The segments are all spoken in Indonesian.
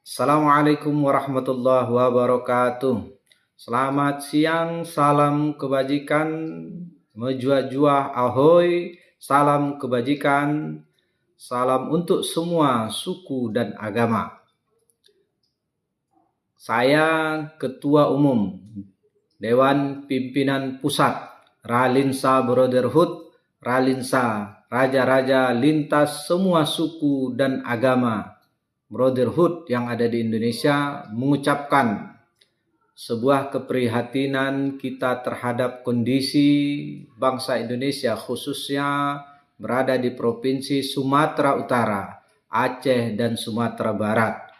Assalamualaikum warahmatullahi wabarakatuh. Selamat siang, salam kebajikan, menjua-jua ahoy, salam kebajikan, salam untuk semua suku dan agama. Saya Ketua Umum Dewan Pimpinan Pusat Ralinsa Brotherhood, Ralinsa Raja-Raja lintas semua suku dan agama Brotherhood yang ada di Indonesia mengucapkan sebuah keprihatinan kita terhadap kondisi bangsa Indonesia khususnya berada di Provinsi Sumatera Utara, Aceh dan Sumatera Barat.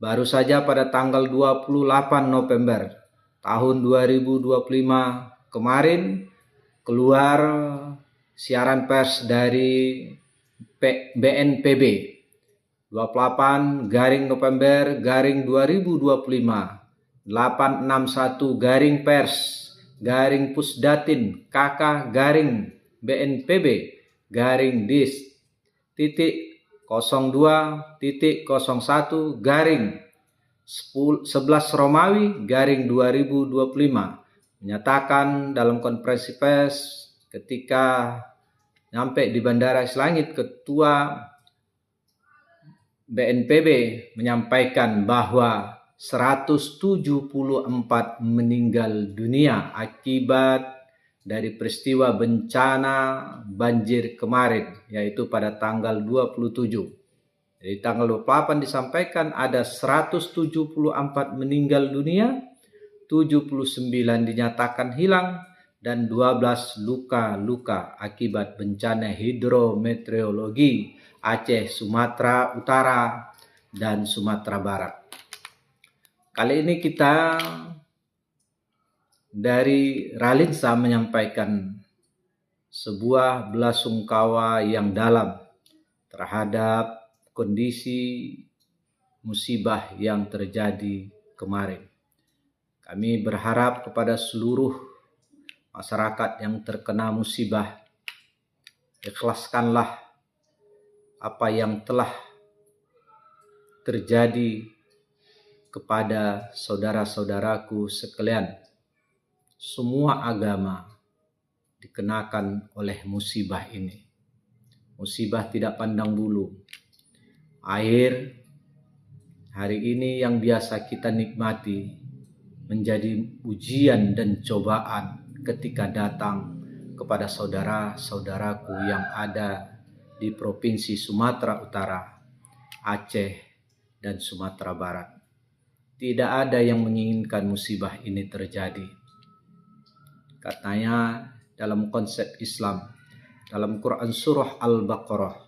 Baru saja pada tanggal 28 November tahun 2025 kemarin keluar siaran pers dari BNPB 28/November/2025 861/pers/Pusdatin KK-BNPB/dis.02.01/11 Romawi/2025 menyatakan dalam konferensi pers ketika sampai di Bandara Selangit, Ketua BNPB menyampaikan bahwa 174 meninggal dunia akibat dari peristiwa bencana banjir kemarin, yaitu pada tanggal 27. Jadi tanggal 28 disampaikan ada 174 meninggal dunia, 79 dinyatakan hilang, dan 12 luka-luka akibat bencana hidrometeorologi Aceh, Sumatera Utara, dan Sumatera Barat. Kali ini kita dari Ralinsa menyampaikan sebuah belasungkawa yang dalam terhadap kondisi musibah yang terjadi kemarin. Kami berharap kepada seluruh masyarakat yang terkena musibah, ikhlaskanlah apa yang telah terjadi kepada saudara-saudaraku sekalian. Semua agama dikenakan oleh musibah ini. Musibah tidak pandang bulu. Air hari ini yang biasa kita nikmati menjadi ujian dan cobaan ketika datang kepada saudara-saudaraku yang ada di Provinsi Sumatera Utara, Aceh, dan Sumatera Barat. Tidak ada yang menginginkan musibah ini terjadi. Katanya dalam konsep Islam, dalam Quran Surah Al-Baqarah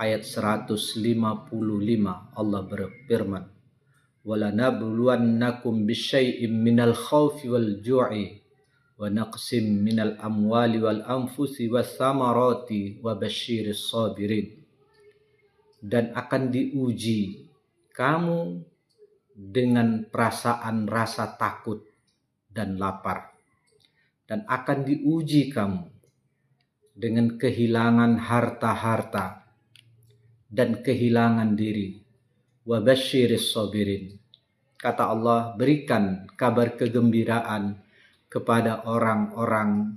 ayat 155 Allah berfirman, وَلَنَبْلُوَنَّكُمْ بِشَيْءٍ مِّنَ الْخَوْفِ وَالْجُوعِ وَنَقْصٍ مِّنَ الْأَمْوَالِ وَالْأَنفُسِ وَالثَّمَرَاتِ وَبَشِّرِ الصَّابِرِينَ. Dan akan diuji kamu dengan perasaan rasa takut dan lapar, dan akan diuji kamu dengan kehilangan harta-harta dan kehilangan diri. Wabasyiris sabirin. Kata Allah, berikan kabar kegembiraan kepada orang-orang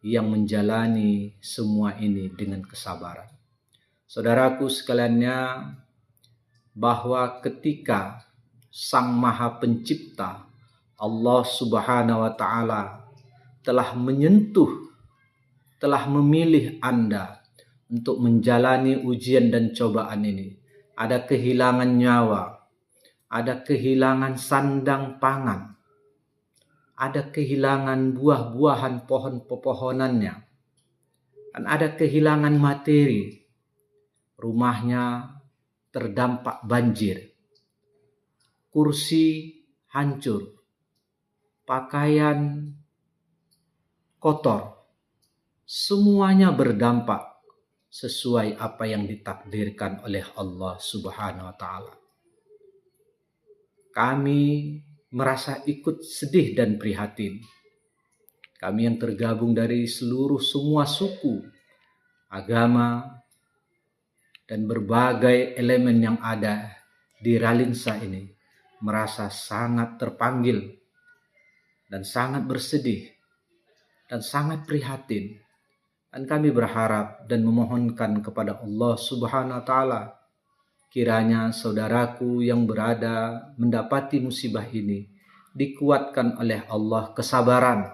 yang menjalani semua ini dengan kesabaran. Saudaraku sekaliannya, bahwa ketika Sang Maha Pencipta Allah Subhanahu wa Ta'ala telah menyentuh, telah memilih Anda untuk menjalani ujian dan cobaan ini, ada kehilangan nyawa, ada kehilangan sandang pangan, ada kehilangan buah-buahan pohon-pepohonannya, dan ada kehilangan materi. Rumahnya terdampak banjir, kursi hancur, pakaian kotor, semuanya berdampak sesuai apa yang ditakdirkan oleh Allah Subhanahu wa Ta'ala. Kami merasa ikut sedih dan prihatin. Kami yang tergabung dari semua suku, agama, dan berbagai elemen yang ada di Ralinsa ini merasa sangat terpanggil dan sangat bersedih dan sangat prihatin. Dan kami berharap dan memohonkan kepada Allah Subhanahu wa taala, kiranya saudaraku yang berada mendapati musibah ini dikuatkan oleh Allah kesabaran,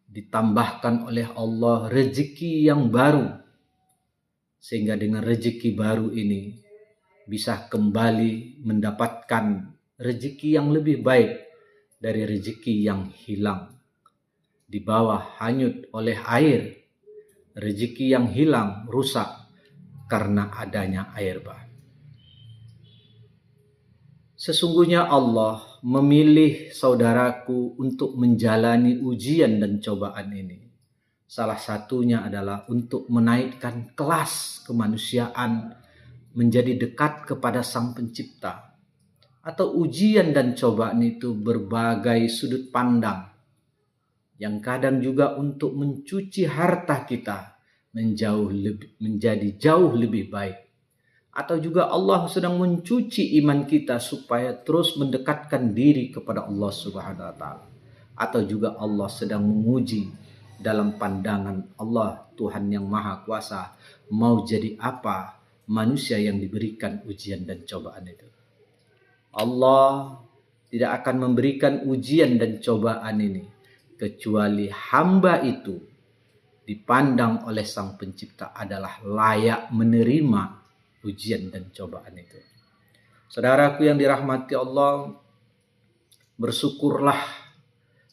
ditambahkan oleh Allah rezeki yang baru, sehingga dengan rezeki baru ini bisa kembali mendapatkan rezeki yang lebih baik dari rezeki yang hilang di bawah hanyut oleh air, rezeki yang hilang rusak karena adanya air bah. Sesungguhnya Allah memilih saudaraku untuk menjalani ujian dan cobaan ini. Salah satunya adalah untuk menaikkan kelas kemanusiaan menjadi dekat kepada Sang Pencipta. Atau ujian dan cobaan itu berbagai sudut pandang, yang kadang juga untuk mencuci harta kita menjadi jauh lebih baik. Atau juga Allah sedang mencuci iman kita supaya terus mendekatkan diri kepada Allah Subhanahu wa taala. Atau juga Allah sedang menguji dalam pandangan Allah Tuhan yang Maha Kuasa, mau jadi apa manusia yang diberikan ujian dan cobaan itu. Allah tidak akan memberikan ujian dan cobaan ini kecuali hamba itu dipandang oleh Sang Pencipta adalah layak menerima ujian dan cobaan itu. Saudaraku yang dirahmati Allah, bersyukurlah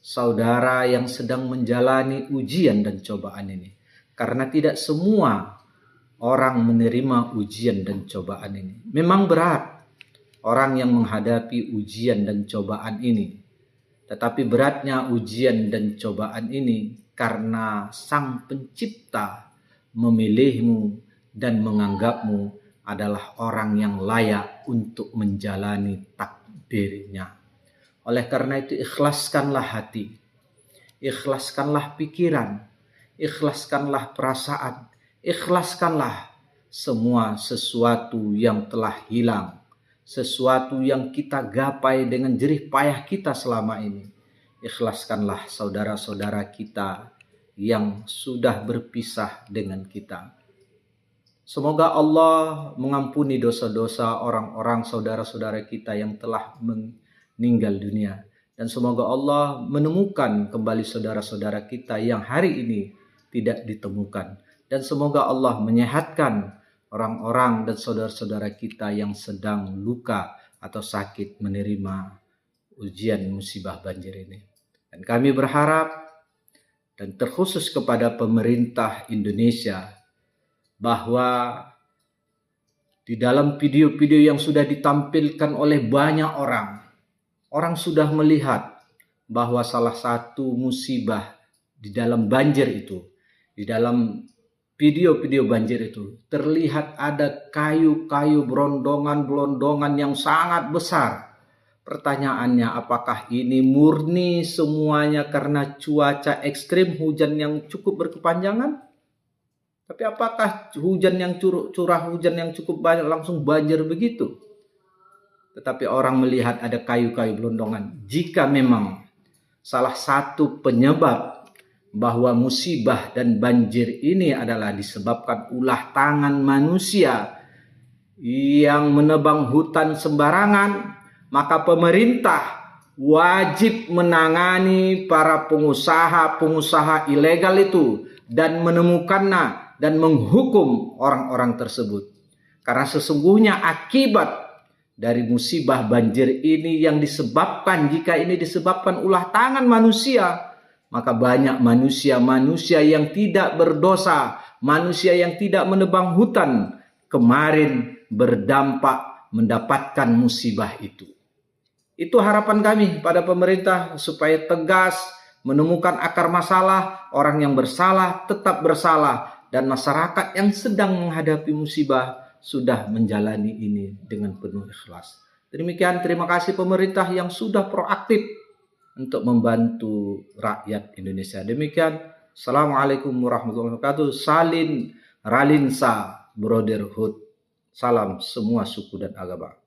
saudara yang sedang menjalani ujian dan cobaan ini. Karena tidak semua orang menerima ujian dan cobaan ini. Memang berat orang yang menghadapi ujian dan cobaan ini. Tetapi beratnya ujian dan cobaan ini karena Sang Pencipta memilihmu dan menganggapmu adalah orang yang layak untuk menjalani takdirnya. Oleh karena itu ikhlaskanlah hati, ikhlaskanlah pikiran, ikhlaskanlah perasaan, ikhlaskanlah semua sesuatu yang telah hilang, sesuatu yang kita gapai dengan jerih payah kita selama ini. Ikhlaskanlah saudara-saudara kita yang sudah berpisah dengan kita. Semoga Allah mengampuni dosa-dosa orang-orang saudara-saudara kita yang telah meninggal dunia. Dan semoga Allah menemukan kembali saudara-saudara kita yang hari ini tidak ditemukan. Dan semoga Allah menyehatkan orang-orang dan saudara-saudara kita yang sedang luka atau sakit menerima ujian musibah banjir ini. Dan kami berharap dan terkhusus kepada pemerintah Indonesia bahwa di dalam video-video yang sudah ditampilkan oleh banyak orang sudah melihat bahwa salah satu musibah di dalam banjir itu, di dalam video-video banjir itu terlihat ada kayu-kayu berondongan-berondongan yang sangat besar. Pertanyaannya, apakah ini murni semuanya karena cuaca ekstrim, hujan yang cukup berkepanjangan? Tapi apakah hujan yang curah hujan yang cukup banyak langsung banjir begitu? Tetapi orang melihat ada kayu-kayu berondongan. Jika memang salah satu penyebab bahwa musibah dan banjir ini adalah disebabkan ulah tangan manusia yang menebang hutan sembarangan, maka pemerintah wajib menangani para pengusaha ilegal itu dan menemukannya dan menghukum orang-orang tersebut. Karena sesungguhnya akibat dari musibah banjir ini yang disebabkan, jika ini disebabkan ulah tangan manusia, maka banyak manusia yang tidak berdosa, manusia yang tidak menebang hutan, kemarin berdampak mendapatkan musibah itu. Itu harapan kami pada pemerintah supaya tegas menemukan akar masalah, orang yang bersalah tetap bersalah, dan masyarakat yang sedang menghadapi musibah sudah menjalani ini dengan penuh ikhlas. Demikian, terima kasih pemerintah yang sudah proaktif untuk membantu rakyat Indonesia. Demikian, Assalamualaikum warahmatullahi wabarakatuh. Salin Ralinsa Brotherhood. Salam semua suku dan agama.